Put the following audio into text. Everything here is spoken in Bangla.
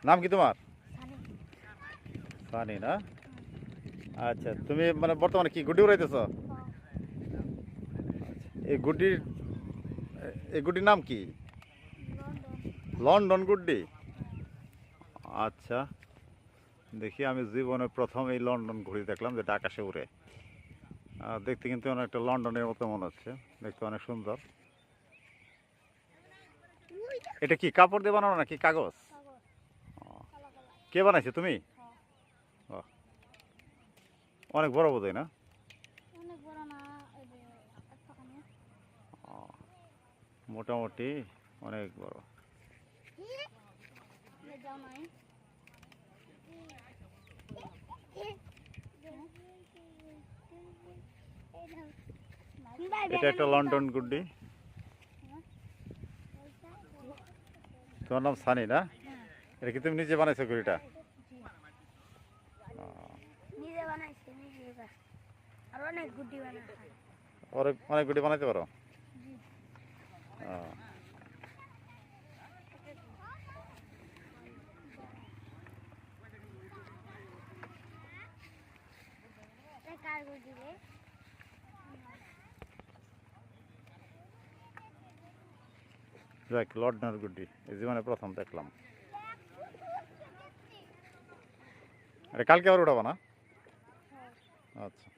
নাম কি তোমার? সানি। সানি না? আচ্ছা, তুমি মানে বর্তমানে কি গুড্ডি উড়াইতেছ? এই গুড্ডির এই গুড্ডির নাম কি? লন্ডন। লন্ডন গুড্ডি। আচ্ছা, দেখি আমি জীবনে প্রথম এই লন্ডন ঘুড়ি দেখলাম, যেটা আকাশে উড়ে। দেখতে কিন্তু অনেকটা লন্ডনের মতো মনে হচ্ছে, দেখতে অনেক সুন্দর। এটা কি কাপড় দিয়ে বানানো নাকি কাগজ? কাগজ। কালা কালা। কে বানাইছে, তুমি? হ্যাঁ। বাহ, অনেক বড় বোধহয় না? অনেক বড় না, এই যে একটাখানি। মোটামুটি অনেক বড়। যাও নাই। এটা একটা লন্ডন গুড্ডি। তোমার নাম সানি না? এটা কি তুমি নিজে বানাইছো ঘুড়িটা? নিজে বানাইছি, নিজে। আর অনেক গুড্ডি বানাই। অনেক গুড্ডি বানাইতে পারো? কার গুড্ডি রে? যাক, লন্ডনের গুড্ডি এই জীবনে প্রথম দেখলাম। এটা কালকে আবার উঠাবো না? আচ্ছা।